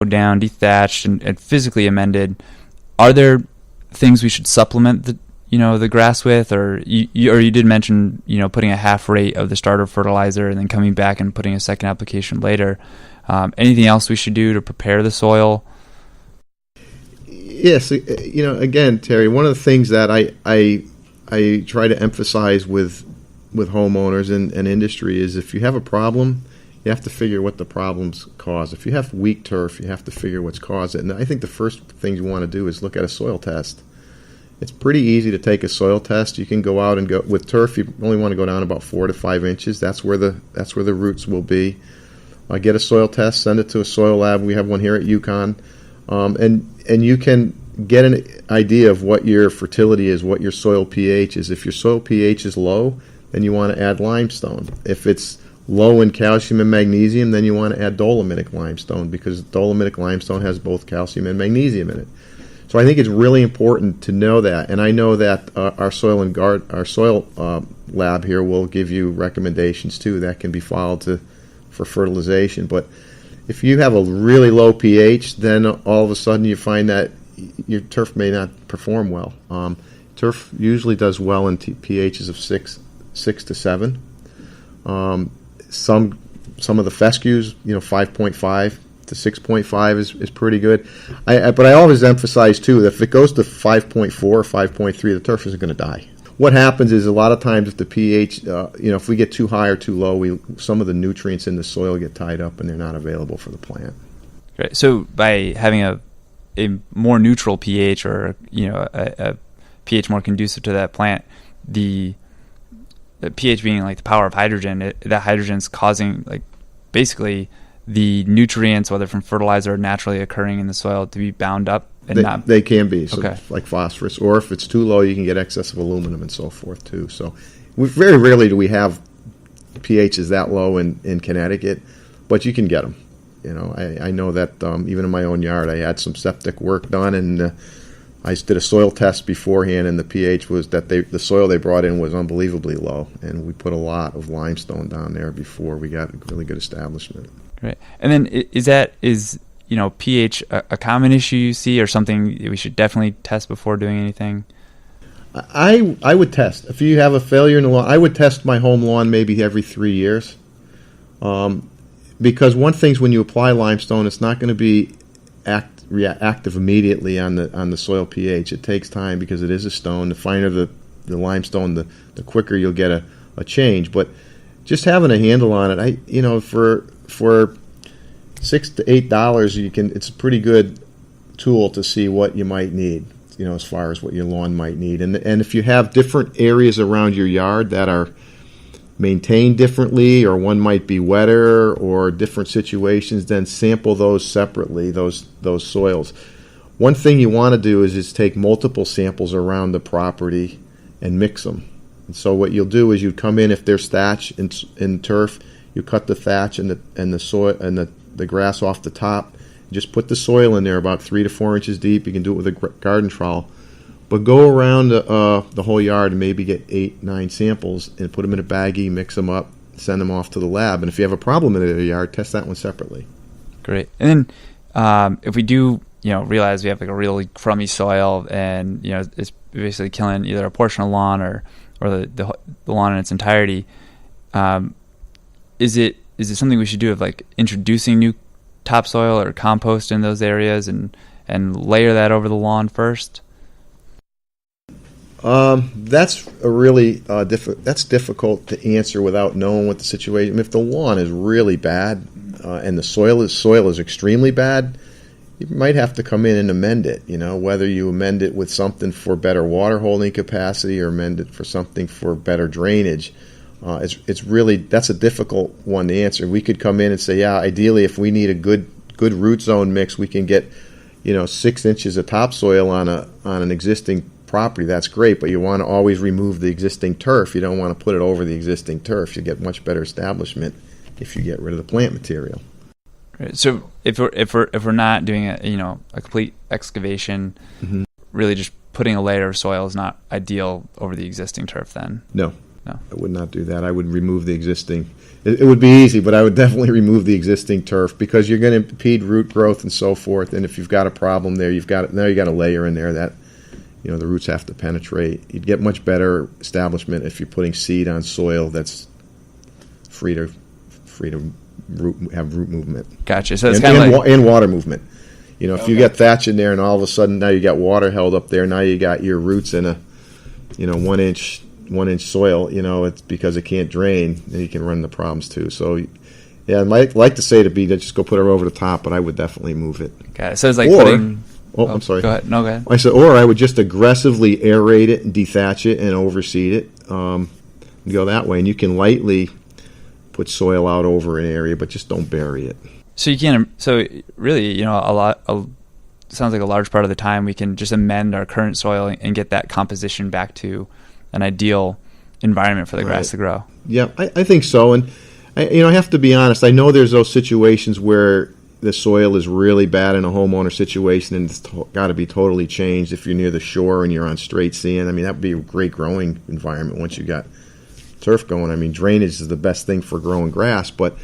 tackled down, dethatched, and physically amended, are there things we should supplement the grass with, or you did mention putting a half rate of the starter fertilizer and then coming back and putting a second application later. Anything else we should do to prepare the soil? Yes, again, Terry, one of the things that I try to emphasize with homeowners and industry is if you have a problem, you have to figure what the problem's cause. If you have weak turf, you have to figure what's caused it. And I think the first thing you want to do is look at a soil test. It's pretty easy to take a soil test. You can go out and go with turf. You only want to go down about 4 to 5 inches. That's where the roots will be. Get a soil test. Send it to a soil lab. We have one here at UCONN, and you can get an idea of what your fertility is, what your soil pH is. If your soil pH is low, then you want to add limestone. If it's low in calcium and magnesium, then you want to add dolomitic limestone, because dolomitic limestone has both calcium and magnesium in it. So I think it's really important to know that, and I know that our soil lab here will give you recommendations too that can be followed for fertilization. But if you have a really low pH, then all of a sudden you find that your turf may not perform well. Turf usually does well in pHs of 6 to 7. Some of the fescues, 5.5 to 6.5 is pretty good. But I always emphasize too that if it goes to 5.4 or 5.3, the turf isn't going to die. What happens is a lot of times if the pH, if we get too high or too low, some of the nutrients in the soil get tied up and they're not available for the plant. Right. So by having a more neutral pH, or a pH more conducive to that plant, the pH being like the power of hydrogen, that hydrogen's causing basically the nutrients, whether from fertilizer or naturally occurring in the soil, to be bound up and they can be. So okay. Like phosphorus, or if it's too low, you can get excess of aluminum and so forth too. So very rarely do we have pHs that low in Connecticut, but you can get them. I know that even in my own yard, I had some septic work done, and I did a soil test beforehand, and the pH was that the soil they brought in was unbelievably low, and we put a lot of limestone down there before we got a really good establishment. Right. And then is pH a common issue you see, or something we should definitely test before doing anything? I would test. If you have a failure in the lawn, I would test my home lawn maybe every 3 years. Because one thing's when you apply limestone, it's not going to be active immediately on the soil pH. It takes time because it is a stone. The finer the limestone, the quicker you'll get a change. But just having a handle on it, for $6 to $8, it's a pretty good tool to see what you might need, as far as what your lawn might need. And if you have different areas around your yard that are maintained differently, or one might be wetter, or different situations, then sample those separately, those soils. One thing you want to do is take multiple samples around the property and mix them. And so what you'll do is you come in, if there's thatch in turf, you cut the thatch and the soil and the grass off the top. Just put the soil in there about 3 to 4 inches deep. You can do it with a garden trowel. But go around the whole yard and maybe get 8, 9 samples and put them in a baggie, mix them up, send them off to the lab. And if you have a problem in the yard, test that one separately. Great. And then if we do, realize we have a really crummy soil and, it's basically killing either a portion of lawn or the lawn in its entirety, is it something we should do of introducing new topsoil or compost in those areas and layer that over the lawn first? That's a really that's difficult to answer without knowing what the situation. If the lawn is really bad and the soil is extremely bad, you might have to come in and amend it. Whether you amend it with something for better water holding capacity or amend it for something for better drainage. It's really, that's a difficult one to answer. We could come in and say, yeah, ideally, if we need a good root zone mix, we can get 6 inches of topsoil on an existing property. That's great, but you want to always remove the existing turf. You don't want to put it over the existing turf. You get much better establishment if you get rid of the plant material. Right. So if we're not doing a complete excavation, mm-hmm. really just putting a layer of soil is not ideal over the existing turf then? No. No. I would not do that. I would remove the existing. It would be easy, but I would definitely remove the existing turf because you're going to impede root growth and so forth. And if you've got a problem there, you got a layer in there that the roots have to penetrate. You'd get much better establishment if you're putting seed on soil that's free to have root movement. Gotcha. So it's kind of like and water movement. If you get thatch in there and all of a sudden now you got water held up there, now you got your roots in a 1 inch soil, it's because it can't drain, and you can run into problems too. So, yeah, I'd like to say to just go put her over the top, but I would definitely move it. Got it. So it's like putting. Oh, I'm sorry. Go ahead. No, go ahead. I said, or I would just aggressively aerate it and dethatch it and overseed it. And go that way, and you can lightly put soil out over an area, but just don't bury it. So you can. So really, sounds like a large part of the time we can just amend our current soil and get that composition back to an ideal environment for the grass to grow. Yeah, I think so. And I have to be honest. I know there's those situations where the soil is really bad in a homeowner situation and it's got to be totally changed if you're near the shore and you're on straight sand. I mean, that would be a great growing environment once you got turf going. I mean, drainage is the best thing for growing grass. But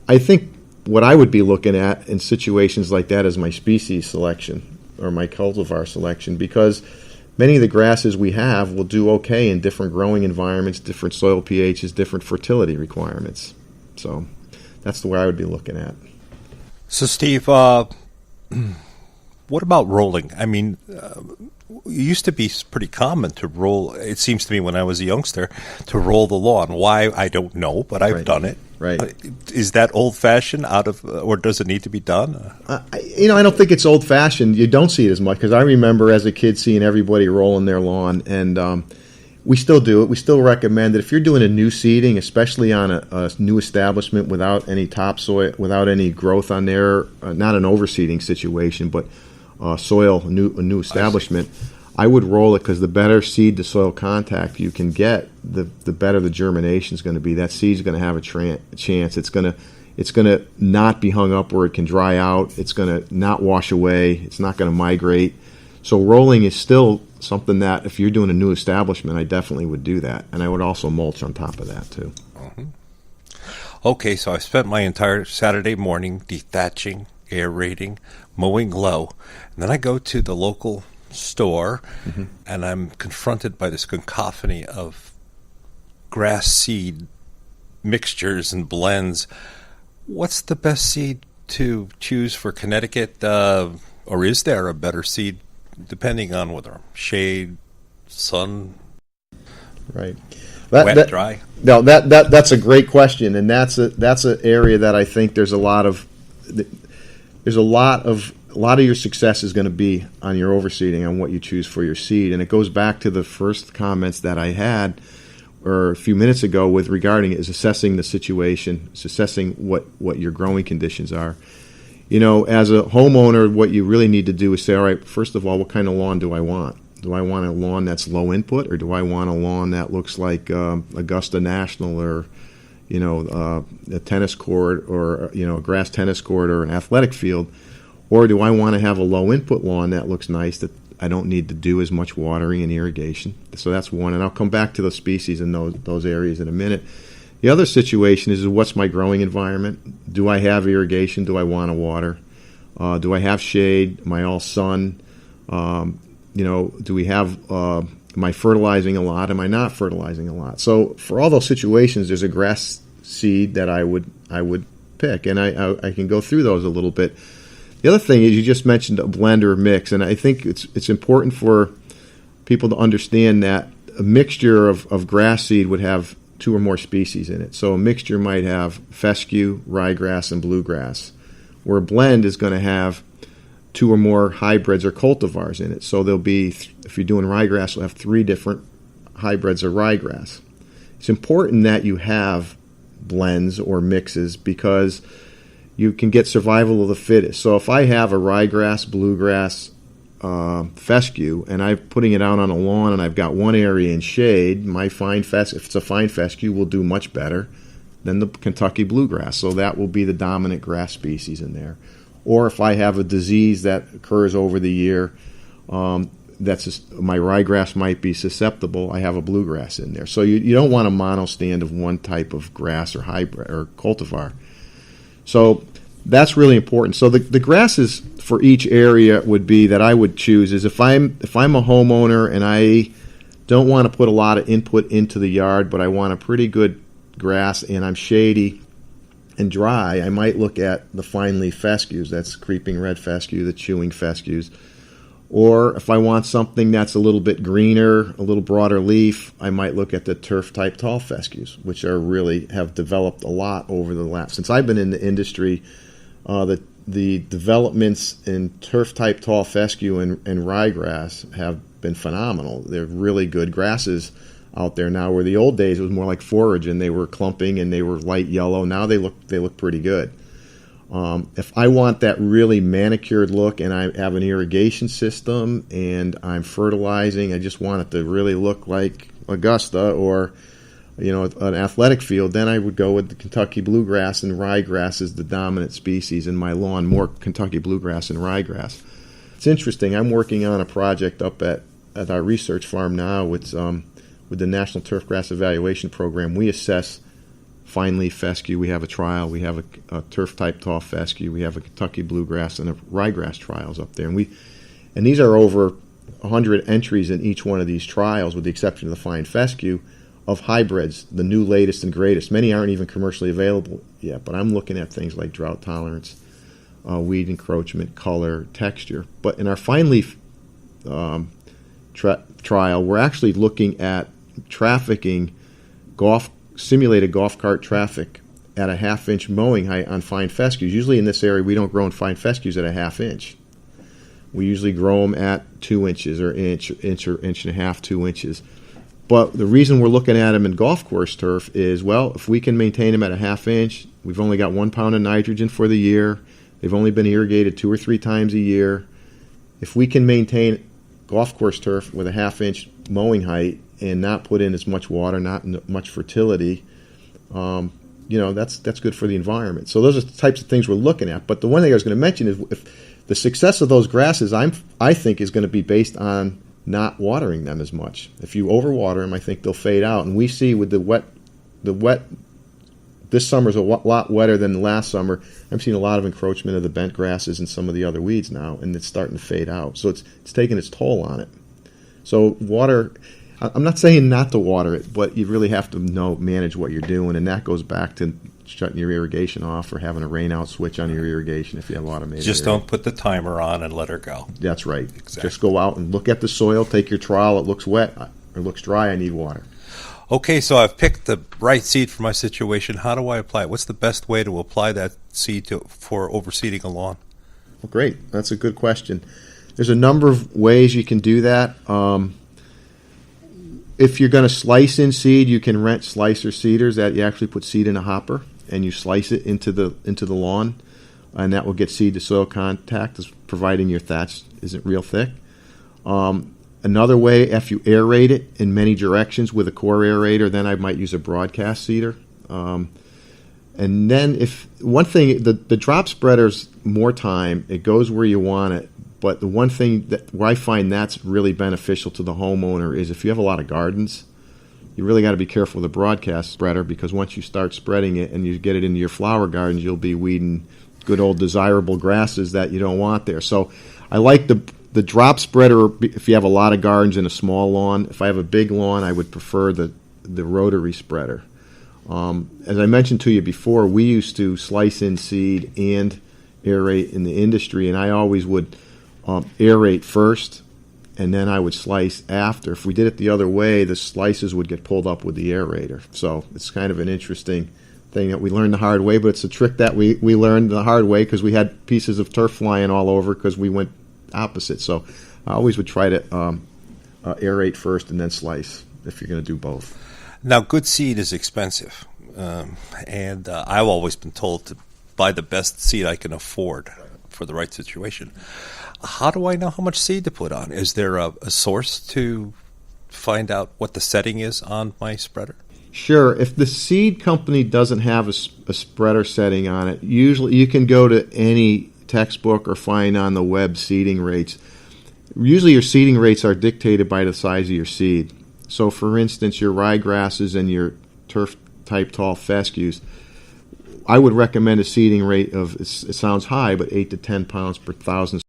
I think what I would be looking at in situations like that is my species selection or my cultivar selection, because many of the grasses we have will do okay in different growing environments, different soil pHs, different fertility requirements. So that's the way I would be looking at. So, Steve, what about rolling? I mean, it used to be pretty common to roll, it seems to me when I was a youngster, to roll the lawn. Why, I don't know, but I've done it. Right. Is that old-fashioned or does it need to be done? I don't think it's old-fashioned. You don't see it as much, because I remember as a kid seeing everybody rolling their lawn, and we still do it. We still recommend it. If you're doing a new seeding, especially on a new establishment without any topsoil, without any growth on there, not an overseeding situation, but a new establishment, I would roll it, because the better seed to soil contact you can get, the better the germination is going to be. That seed's going to have a chance. It's going to not be hung up where it can dry out. It's going to not wash away. It's not going to migrate. So rolling is still something that if you're doing a new establishment, I definitely would do that. And I would also mulch on top of that too. Mm-hmm. Okay, so I spent my entire Saturday morning dethatching, aerating, mowing low. And then I go to the local store, and I'm confronted by this cacophony of grass seed mixtures and blends. What's the best seed to choose for Connecticut, or is there a better seed depending on whether shade, sun, right, wet, dry? No, that's a great question, and that's an area that I think there's a lot of your success is going to be on your overseeding, on what you choose for your seed. And it goes back to the first comments that I had or a few minutes ago with regarding it, is assessing the situation, it's assessing what your growing conditions are. As a homeowner, what you really need to do is say, all right, first of all, what kind of lawn do I want? Do I want a lawn that's low input, or do I want a lawn that looks like Augusta National, or a tennis court, or a grass tennis court, or an athletic field? Or do I want to have a low-input lawn that looks nice, that I don't need to do as much watering and irrigation? So that's one, and I'll come back to those species in those areas in a minute. The other situation is what's my growing environment? Do I have irrigation? Do I want to water? Do I have shade? Am I all sun? Do we have? Am I fertilizing a lot? Am I not fertilizing a lot? So for all those situations, there's a grass seed that I would pick, and I can go through those a little bit. The other thing is, you just mentioned a blend or a mix, and I think it's important for people to understand that a mixture of grass seed would have 2 or more species in it. So a mixture might have fescue, ryegrass, and bluegrass, where a blend is going to have 2 or more hybrids or cultivars in it. So there'll be, if you're doing ryegrass, you'll have 3 different hybrids of ryegrass. It's important that you have blends or mixes, because you can get survival of the fittest. So if I have a ryegrass, bluegrass, fescue, and I'm putting it out on a lawn, and I've got one area in shade, my if it's a fine fescue, will do much better than the Kentucky bluegrass. So that will be the dominant grass species in there. Or if I have a disease that occurs over the year, my ryegrass might be susceptible, I have a bluegrass in there. So you don't want a monostand of one type of grass or hybrid or cultivar. So that's really important. So the grasses for each area would be that I would choose is if I'm a homeowner and I don't want to put a lot of input into the yard, but I want a pretty good grass and I'm shady and dry, I might look at the fine leaf fescues. That's creeping red fescue, the chewing fescues. Or if I want something that's a little bit greener, a little broader leaf, I might look at the turf-type tall fescues, which have developed a lot over the last. Since I've been in the industry, the developments in turf-type tall fescue and ryegrass have been phenomenal. They're really good grasses out there now, where the old days it was more like forage and they were clumping and they were light yellow. Now they look pretty good. If I want that really manicured look and I have an irrigation system and I'm fertilizing, I just want it to really look like Augusta or an athletic field, then I would go with the Kentucky bluegrass, and ryegrass is the dominant species in my lawn, more Kentucky bluegrass and ryegrass. It's interesting. I'm working on a project up at our research farm now with the National Turfgrass Evaluation Program. We assess fine leaf fescue. We have a trial. We have a turf-type tall fescue. We have a Kentucky bluegrass and a ryegrass trials up there. And these are over 100 entries in each one of these trials, with the exception of the fine fescue, of hybrids, the new latest and greatest. Many aren't even commercially available yet, but I'm looking at things like drought tolerance, weed encroachment, color, texture. But in our fine leaf trial, we're actually looking at trafficking simulated golf cart traffic at a half-inch mowing height on fine fescues. Usually in this area, we don't grow in fine fescues at a half-inch. We usually grow them at 2 inches or inch or inch and a half, 2 inches. But the reason we're looking at them in golf course turf is, well, if we can maintain them at a half inch, we've only got 1 pound of nitrogen for the year. They've only been irrigated 2 or 3 times a year. If we can maintain golf course turf with a half-inch mowing height and not put in as much water, not much fertility, that's good for the environment. So those are the types of things we're looking at. But the one thing I was going to mention is if the success of those grasses, I think, is going to be based on not watering them as much. If you overwater them, I think they'll fade out. And we see with the wet, this summer's a lot wetter than last summer. I'm seeing a lot of encroachment of the bent grasses and some of the other weeds now, and it's starting to fade out. So it's taking its toll on it. So water, I'm not saying not to water it, but you really have to manage what you're doing, and that goes back to shutting your irrigation off or having a rain-out switch on your irrigation if you have automated. Just don't put the timer on and let her go. That's right. Exactly. Just go out and look at the soil, take your trowel. It looks wet or looks dry. I need water. Okay, so I've picked the right seed for my situation. How do I apply it? What's the best way to apply that seed for overseeding a lawn? Well, great. That's a good question. There's a number of ways you can do that. If you're going to slice in seed, you can rent slicer seeders that you actually put seed in a hopper and you slice it into the lawn, and that will get seed to soil contact, providing your thatch isn't real thick. Another way, if you aerate it in many directions with a core aerator, then I might use a broadcast seeder. And then the drop spreader's more time, it goes where you want it. But the one thing where I find that's really beneficial to the homeowner is if you have a lot of gardens, you really got to be careful with the broadcast spreader, because once you start spreading it and you get it into your flower gardens, you'll be weeding good old desirable grasses that you don't want there. So I like the drop spreader if you have a lot of gardens in a small lawn. If I have a big lawn, I would prefer the rotary spreader. As I mentioned to you before, we used to slice in seed and aerate in the industry, and I always would aerate first, and then I would slice after. If we did it the other way, the slices would get pulled up with the aerator. So it's kind of an interesting thing that we learned the hard way, but it's a trick that we learned the hard way because we had pieces of turf flying all over because we went opposite. So I always would try to aerate first and then slice if you're going to do both. Now, good seed is expensive, and I've always been told to buy the best seed I can afford for the right situation. How do I know how much seed to put on? Is there a source to find out what the setting is on my spreader? Sure. If the seed company doesn't have a spreader setting on it, usually you can go to any textbook or find on the web seeding rates. Usually your seeding rates are dictated by the size of your seed. So, for instance, your ryegrasses and your turf-type tall fescues, I would recommend a seeding rate of, it sounds high, but 8 to 10 pounds per thousand